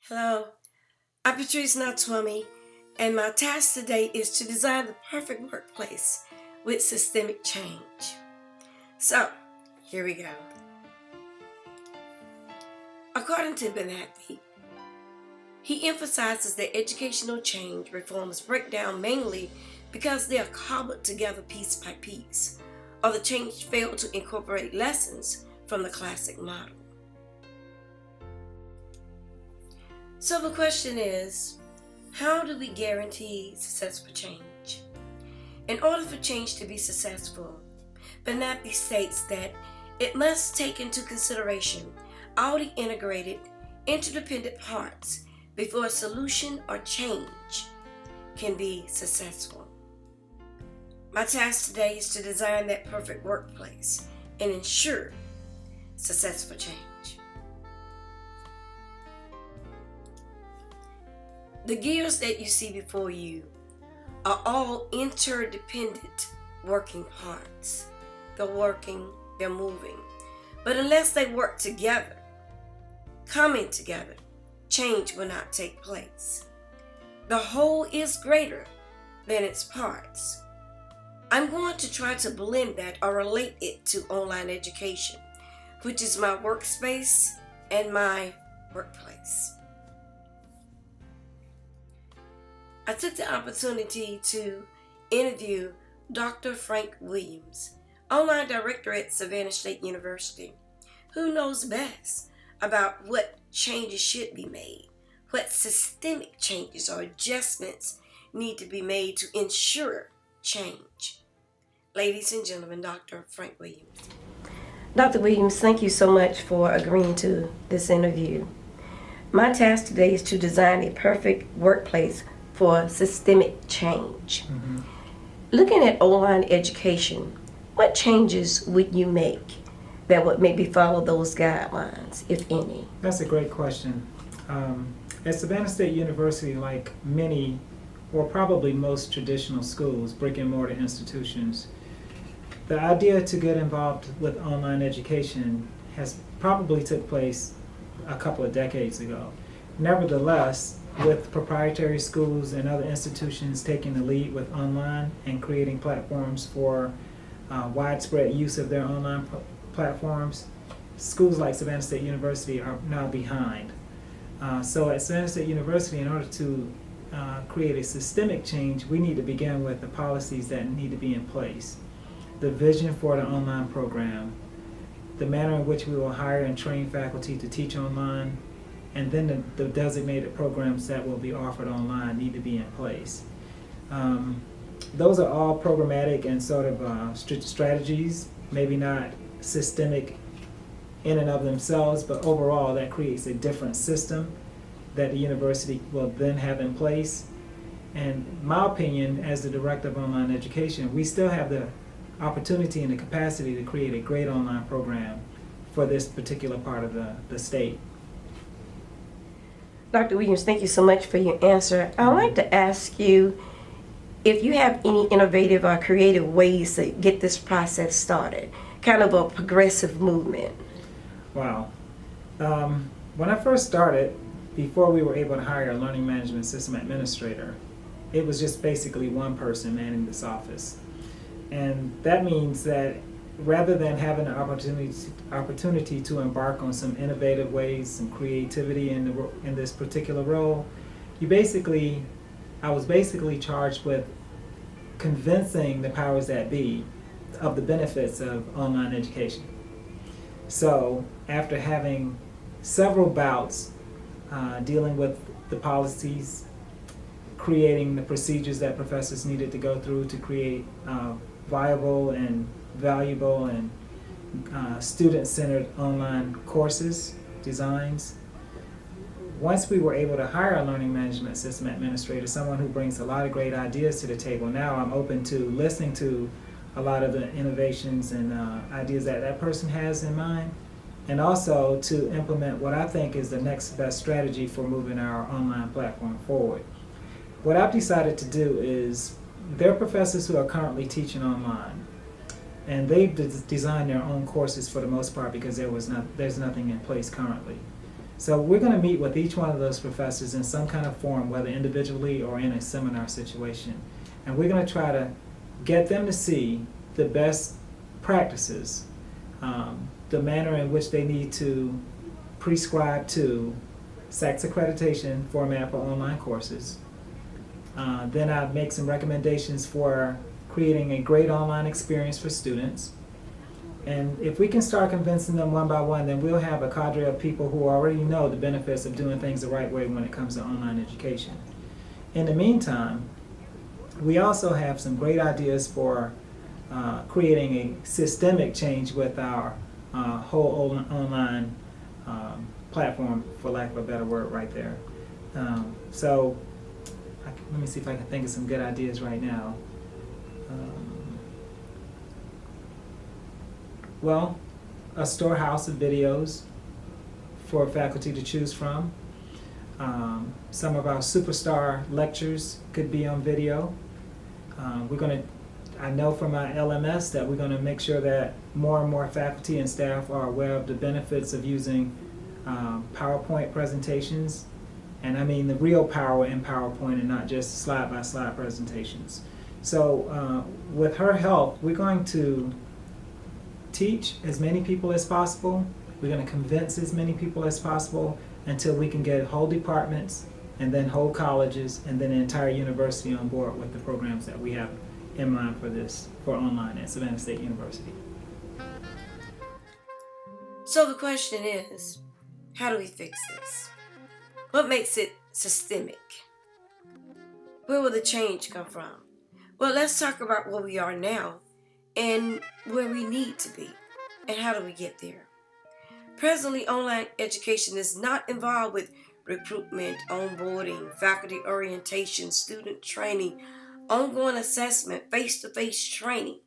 Hello, I'm Patrice Natwami, and my task today is to design the perfect workplace with systemic change. So, here we go. According to Bernanke, he emphasizes that educational change reforms break down mainly because they are cobbled together piece by piece, or the change failed to incorporate lessons from the classic model. So the question is, how do we guarantee successful change? In order for change to be successful, Bernanke states that it must take into consideration all the integrated, interdependent parts before a solution or change can be successful. My task today is to design that perfect workplace and ensure successful change. The gears that you see before you are all interdependent working parts. They're working, they're moving. But unless they work together, coming together, change will not take place. The whole is greater than its parts. I'm going to try to blend that or relate it to online education, which is my workspace and my workplace. I took the opportunity to interview Dr. Frank Williams, online director at Savannah State University, who knows best about what changes should be made, what systemic changes or adjustments need to be made to ensure change. Ladies and gentlemen, Dr. Frank Williams. Dr. Williams, thank you so much for agreeing to this interview. My task today is to design a perfect workplace for systemic change. Looking at online education, what changes would you make that would maybe follow those guidelines, if any? That's a great question. At Savannah State University, like many, or probably most traditional schools, brick and mortar institutions, the idea to get involved with online education has probably took place a couple of decades ago. Nevertheless, with proprietary schools and other institutions taking the lead with online and creating platforms for widespread use of their online platforms, schools like Savannah State University are now behind. So at Savannah State University, in order to create a systemic change, we need to begin with the policies that need to be in place, the vision for the online program, the manner in which we will hire and train faculty to teach online, and then the designated programs that will be offered online need to be in place. Those are all programmatic and sort of strategies, maybe not systemic in and of themselves, but overall that creates a different system that the university will then have in place. And my opinion, as the director of online education, we still have the opportunity and the capacity to create a great online program for this particular part of the state. Dr. Williams, thank you so much for your answer. I'd like to ask you if you have any innovative or creative ways to get this process started, kind of a progressive movement. Wow. When I first started, before we were able to hire a learning management system administrator, it was just basically one person manning this office. And that means that rather than having the opportunity to embark on some innovative ways, some creativity in this particular role, I was basically charged with convincing the powers that be of the benefits of online education. So after having several bouts dealing with the policies, creating the procedures that professors needed to go through to create viable and valuable and student-centered online courses, designs. Once we were able to hire a learning management system administrator, someone who brings a lot of great ideas to the table, now I'm open to listening to a lot of the innovations and ideas that that person has in mind, and also to implement what I think is the next best strategy for moving our online platform forward. What I've decided to do is, there are professors who are currently teaching online, and they've designed their own courses for the most part because there's nothing in place currently. So we're going to meet with each one of those professors in some kind of forum, whether individually or in a seminar situation. And we're going to try to get them to see the best practices, the manner in which they need to prescribe to SACS accreditation format for online courses. Then I'll make some recommendations for creating a great online experience for students. And if we can start convincing them one by one, then we'll have a cadre of people who already know the benefits of doing things the right way when it comes to online education. In the meantime, we also have some great ideas for creating a systemic change with our whole online platform, for lack of a better word right there. So let me see if I can think of some good ideas right now. Well, a storehouse of videos for faculty to choose from. Some of our superstar lectures could be on video. I know from our LMS that we're going to make sure that more and more faculty and staff are aware of the benefits of using PowerPoint presentations. And I mean the real power in PowerPoint and not just slide-by-slide presentations. So with her help, we're going to teach as many people as possible. We're going to convince as many people as possible until we can get whole departments and then whole colleges and then an entire university on board with the programs that we have in mind for online at Savannah State University. So the question is, how do we fix this? What makes it systemic? Where will the change come from? Well, let's talk about where we are now and where we need to be, and how do we get there? Presently, online education is not involved with recruitment, onboarding, faculty orientation, student training, ongoing assessment, face-to-face training.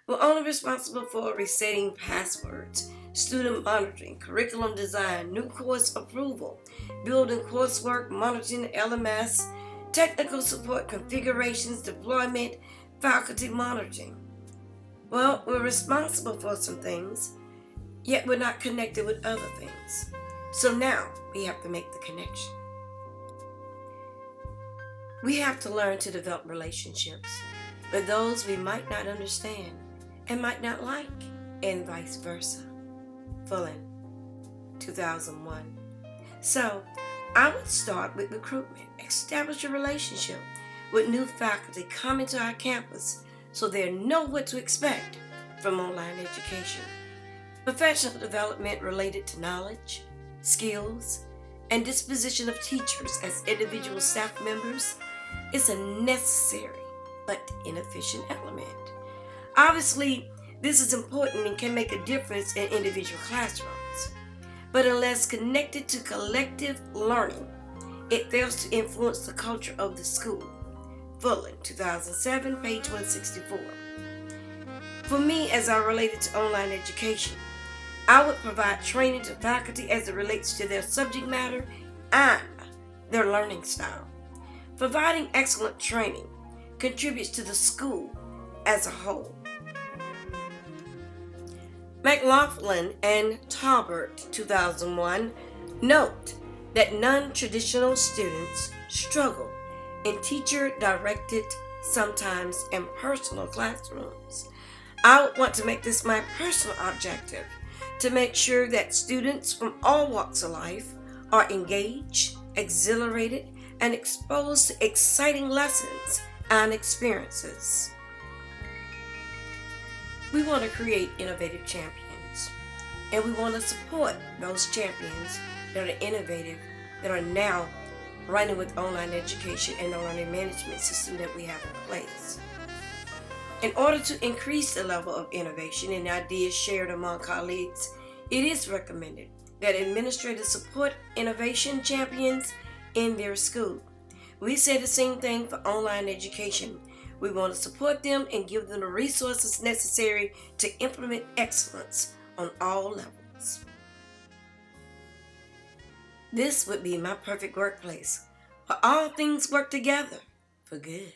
We're only responsible for resetting passwords, student monitoring, curriculum design, new course approval, building coursework, monitoring LMS, technical support, configurations, deployment, faculty monitoring. Well, we're responsible for some things, yet we're not connected with other things. So now we have to make the connection. We have to learn to develop relationships with those we might not understand and might not like, and vice versa. Fullen, 2001. So I would start with recruitment. Establish a relationship with new faculty coming to our campus so they know what to expect from online education. Professional development related to knowledge, skills, and disposition of teachers as individual staff members is a necessary but inefficient element. Obviously, this is important and can make a difference in individual classrooms, but unless connected to collective learning, it fails to influence the culture of the school. Fullen, 2007, page 164. For me, as I related to online education, I would provide training to faculty as it relates to their subject matter and their learning style. Providing excellent training contributes to the school as a whole. McLaughlin and Talbert, 2001, note that non-traditional students struggle in teacher-directed, sometimes impersonal classrooms. I would want to make this my personal objective, to make sure that students from all walks of life are engaged, exhilarated, and exposed to exciting lessons and experiences. We want to create innovative champions, and we want to support those champions that are innovative, that are now running with online education and the learning management system that we have in place. In order to increase the level of innovation and ideas shared among colleagues, it is recommended that administrators support innovation champions in their school. We say the same thing for online education. We want to support them and give them the resources necessary to implement excellence on all levels. This would be my perfect workplace, where all things work together for good.